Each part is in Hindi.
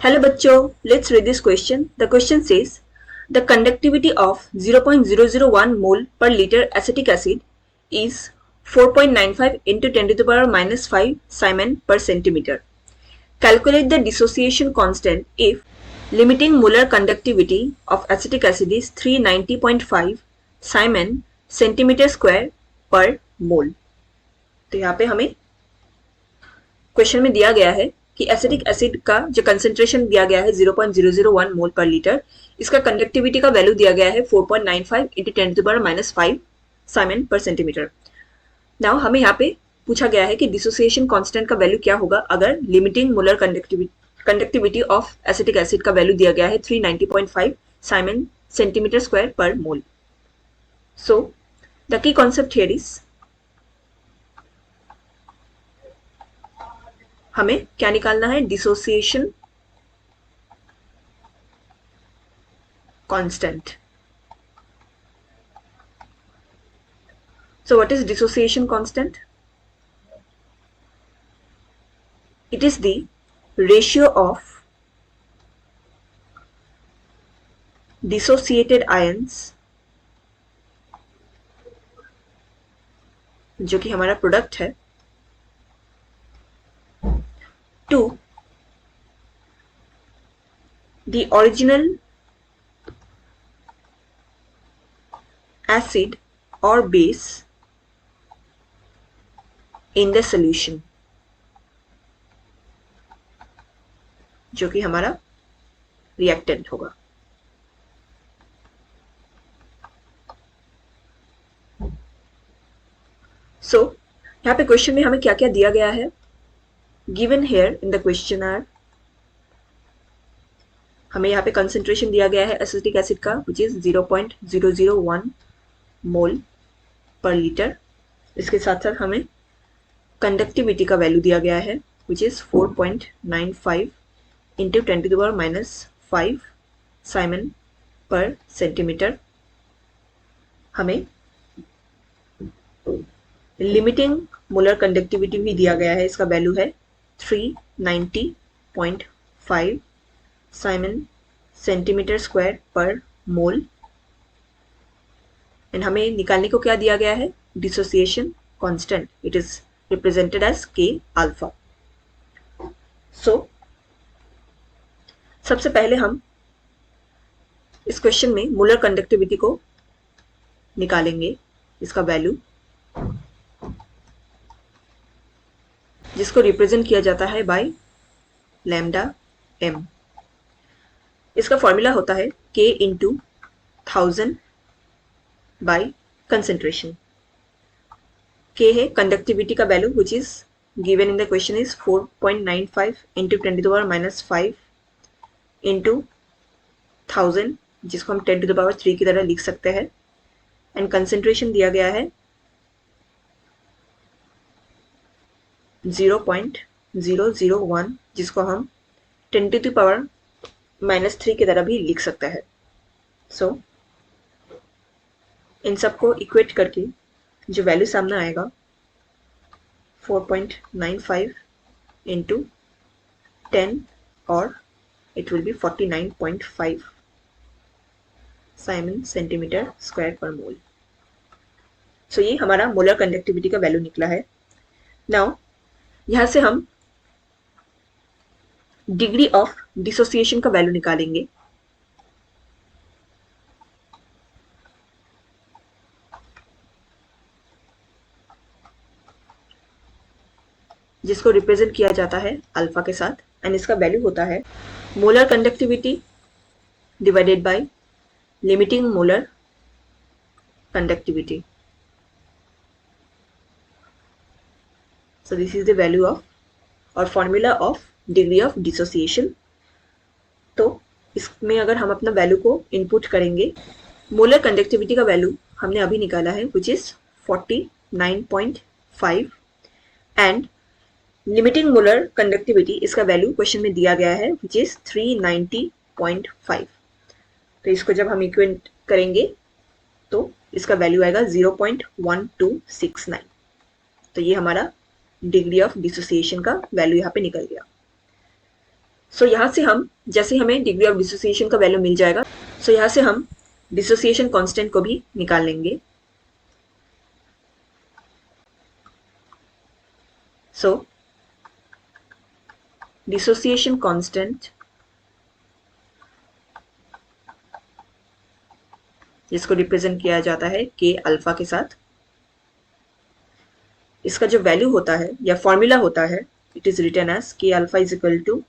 Hello bachcho, let's read this question. The question says, the conductivity of 0.001 mole per liter acetic acid is 4.95 into 10 to the power minus 5 Simon per centimeter. Calculate the dissociation constant if limiting molar conductivity of acetic acid is 390.5 Simon centimeter square per mole. तो यहाँ पे हमें क्वेश्चन में दिया गया है कि एसिटिक एसिड का जो कंसेंट्रेशन दिया गया है 0.001 मोल पर लीटर, इसका कंडक्टिविटी का वैल्यू दिया गया है 4.95 into 10 to the power -5 siemens per centimetre. Now हमें यहाँ पे पूछा गया है कि डिसोसिएशन कांस्टेंट का वैल्यू क्या होगा अगर limiting molar conductivity of acetic acid का वैल्यू दिया गया है 390.5 साइमन सेंटीमीटर स्क्वायर पर mole. So the key concept here is, हमें क्या निकालना है? Dissociation constant. So what is dissociation constant? It is the ratio of dissociated ions, जो कि हमारा प्रोडक्ट है, to the original acid or base in the solution, जो कि हमारा रिएक्टेंट होगा। सो यहाँ पे क्वेश्चन में हमें क्या क्या दिया गया है? Given here in the question are, हमें यहाँ पे कंसेंट्रेशन दिया गया है एसिटिक एसिड का विच इज 0.001 मोल पर लीटर। इसके साथ साथ हमें कंडक्टिविटी का वैल्यू दिया गया है which is 4.95 into 10 to the power -5 siemens per centimetre. हमें लिमिटिंग मोलर कंडक्टिविटी भी दिया गया है, इसका वैल्यू है 390.5 साइमन सेंटीमीटर स्क्वायर पर मोल। एंड हमें निकालने को क्या दिया गया है? Dissociation constant. It is represented as K alpha. So सबसे पहले हम इस क्वेश्चन में मोलर कंडक्टिविटी को निकालेंगे, इसका वैल्यू, जिसको रिप्रेजेंट किया जाता है बाय लैम्डा एम। इसका फॉर्मूला होता है K into 1000 by concentration. K है कंडक्टिविटी का value which is given in the question is 4.95 into 10 to the power -5 into 1000, जिसको हम 10 टू द पावर 3 की तरह लिख सकते हैं। एंड कंसेंट्रेशन दिया गया है 0.001, जिसको हम 10 टू द पावर -3 की तरह भी लिख सकते हैं। सो इन सबको इक्वेट करके जो वैल्यू सामने आएगा 4.95 इंटू 10 और it will be 49.5 Simon centimetre square पर मोल। सो ये हमारा मोलर कंडक्टिविटी का वैल्यू निकला है। नाउ यहां से हम डिग्री ऑफ डिसोसिएशन का वैल्यू निकालेंगे। जिसको रिप्रेजेंट किया जाता है अल्फा के साथ। एंड इसका वैल्यू होता है molar conductivity divided by limiting molar conductivity. So this is the value of और formula of degree of dissociation. तो इसमें अगर हम अपना वैल्यू को इनपुट करेंगे, मोलर कंडक्टिविटी का वैल्यू हमने अभी निकाला है which is 49.5 and limiting molar conductivity, इसका वैल्यू क्वेश्चन में दिया गया है विच इज 390.5। तो इसको जब हम इक्वेट करेंगे तो इसका वैल्यू आएगा 0.1269। तो ये हमारा डिग्री ऑफ डिसोसिएशन का वैल्यू यहाँ पे निकल गया। सो यहाँ से हम जैसे हमें डिग्री ऑफ डिसोसिएशन का वैल्यू मिल जाएगा, सो यहाँ से हम डिसोसिएशन कांस्टेंट को भी निकाल लेंगे। सो डिसोसिएशन कांस्टेंट, जिसको रिप्रेजेंट किया जाता है के अल्फा के साथ, इसका जो वैल्यू होता है या फॉर्मूला होता है, it is written as K alpha is equal to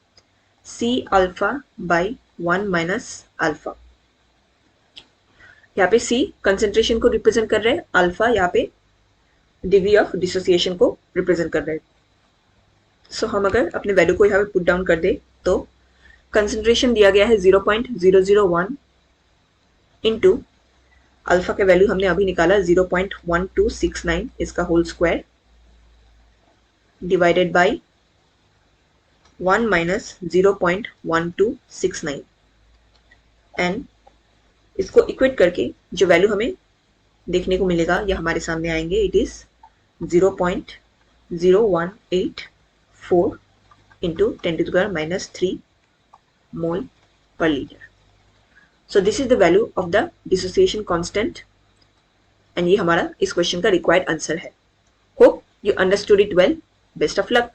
C alpha by 1 minus alpha. यहाँ पे सी कंसेंट्रेशन को रिप्रेजेंट कर रहे हैं, अल्फा यहाँ पे डिग्री ऑफ डिसोसिएशन को रिप्रेजेंट कर रहे हैं। सो हम अगर अपने वैल्यू को यहाँ पे पुट डाउन कर दे तो कंसेंट्रेशन दिया गया है 0.001 इंटू अल्फा का वैल्यू हमने अभी निकाला 0.1269 इसका whole square divided by 1 minus 0.1269 and इसको इक्वेट करके जो वैल्यू हमें देखने को मिलेगा या हमारे सामने आएंगे, इट इज 0.0184 इंटू 10⁻³ मोल पर litre. So this is the value of the dissociation constant and ये हमारा इस क्वेश्चन का रिक्वायर्ड आंसर है। Hope you understood it well. Best of luck.